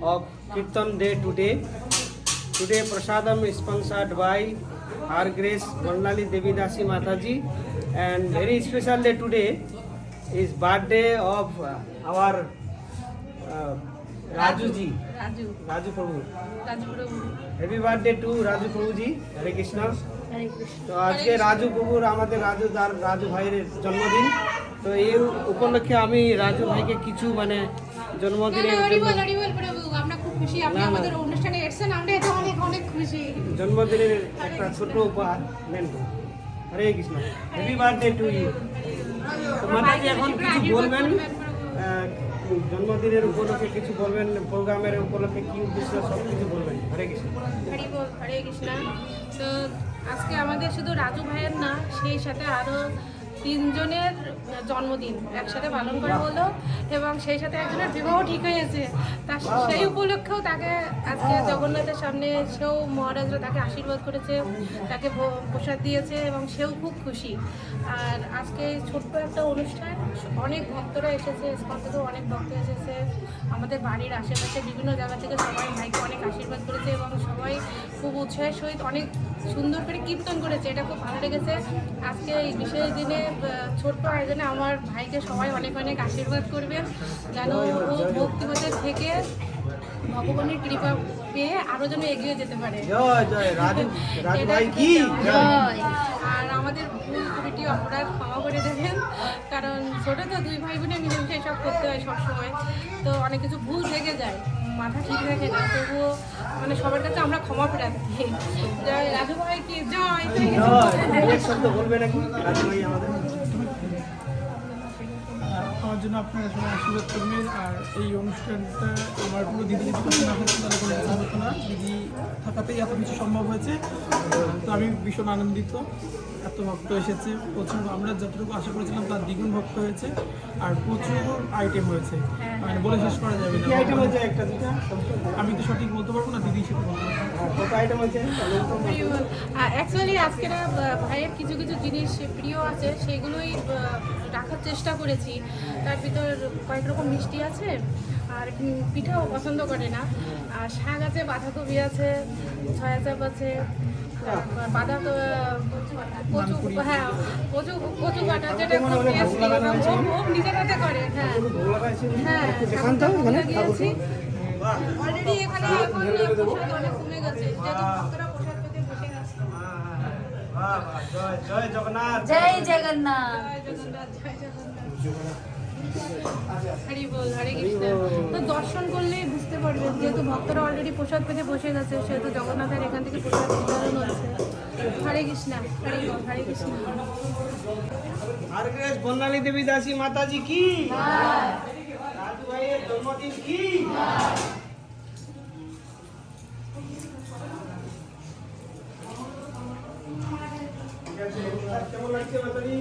of Kirtan Day today. Today Prasadam is sponsored by Our Grace Bonnali Devi Dasi Mataji, and very special day today is birthday of our Raju ji. Raju Prabhu. Happy birthday to Raju Prabhu ji. Hare Krishna. তো আজকে রাজু বাবুর আমাদের রাজু ভাইয়ের জন্মদিন। তো এই উপলক্ষে আমি রাজু ভাইকে কিছু মানে জন্মদিনের জন্মদিনের একটা ছোট উপহার নেন। Hare Krishna. Happy birthday to you. তো মাতাজি এখন কিছু বলবেন, জন্মদিনের উপলক্ষে কিছু বলবেন, প্রোগ্রামের উপলক্ষে কি উদ্দেশ্য সব কিছু বলবেন। হরে কৃষ্ণ। হরে কৃষ্ণ। তো আজকে আমাদের শুধু রাজু ভাইয়ের না, সেই সাথে আরও 3 জনের জন্মদিন একসাথে পালন করা হলো, এবং সেই সাথে একজনের বিবাহ ঠিক হয়েছে। তার সেই উপলক্ষেও তাকে আজকে জগন্নাথের সামনে সেও মহারাজরা তাকে আশীর্বাদ করেছে, তাকে প্রসাদ দিয়েছে এবং সেও খুব খুশি। আর আজকে ছোট্ট একটা অনুষ্ঠান, অনেক ভক্তরা এসেছে, স্কন থেকেও অনেক ভক্ত এসেছে, আমাদের বাড়ির আশেপাশে বিভিন্ন জায়গা থেকে সবাই ভাইকে অনেক আশীর্বাদ করেছে এবং সবাই খুব উৎসাহের সহিত অনেক সুন্দর করে কীর্তন করেছে। এটা খুব ভালো লেগেছে। আজকে এই বিশেষ দিনে ছোট্ট আয়োজনে আমার ভাইকে সবাই অনেক অনেক আশীর্বাদ করবে, যেন ও ভক্তিপথে থেকে ভগবানের কৃপা পেয়ে আরও যেন এগিয়ে যেতে পারে। আর আমাদের ভুল ত্রুটি অপরাধ ক্ষমা করে দেবেন, কারণ ছোটো তো 2 ভাই বোনে মিলেমিশে সব করতে হয় সবসময়, তো অনেক কিছু ভুল থেকে যায়, মাথা ঠিক থাকে না, তবুও মানে সবার কাছে আমরা ক্ষমা প্রার্থী। জয় রাজু ভাই কি জয়। আমার জন্য আপনারা সবাই আশীর্বাদ করবেন। আর এই অনুষ্ঠানটা আমার পুরো দিদি যদি না হতো তাহলে কোনো কিছু হতো না। দিদি থাকাতেই এত কিছু সম্ভব হয়েছে, তো আমি ভীষণ আনন্দিত। এত ভক্ত এসেছে, প্রচুর, আমরা যতটুকু আশা করেছিলাম তার দ্বিগুণ ভক্ত হয়েছে, আর প্রচুর আইটেম হয়েছে, মানে বলে শেষ করা যাবে না। আমি তো সঠিক বলতে পারবো না, দিদি সেটা বলতে অ্যাকচুয়ালি আজকে ভাইয়ের কিছু কিছু জিনিস প্রিয় আছে, সেগুলোই রাখার চেষ্টা করেছি। তার ভিতর কয়েক রকম মিষ্টি আছে, আর পিঠাও পছন্দ করে না, আর শাক আছে, বাঁধাকপি আছে, ছয়া চাপ আছে, বাঁধা কচু, হ্যাঁ কচু বাটা, যেটা খুব টেস্টি ও নিজের হাতে করে। হ্যাঁ হ্যাঁ দিয়েছি অলরেডি। এখানে প্রসাদ অনেক কমে গেছে, যেহেতু ভক্তরা প্রসাদ পেতে বসে গেছে। জয় জগন্নাথ। জয় জগন্নাথ। হরি বল। হরে কৃষ্ণ। তো দর্শন করলেই বুঝতে পারবেন, যেহেতু ভক্তরা অলরেডি প্রসাদ পেতে বসে গেছে, সেহেতু জগন্নাথের এখান থেকে প্রসাদ বিতরণ হচ্ছে। হরে কৃষ্ণ। হরে বল। হরে কৃষ্ণ। আর গ্রেস বন্নালী দেবী দাসী মাতাজি কি, রাজু ভাইয়ের জন্মদিন কি। কেমন লাগছে মাতাজি?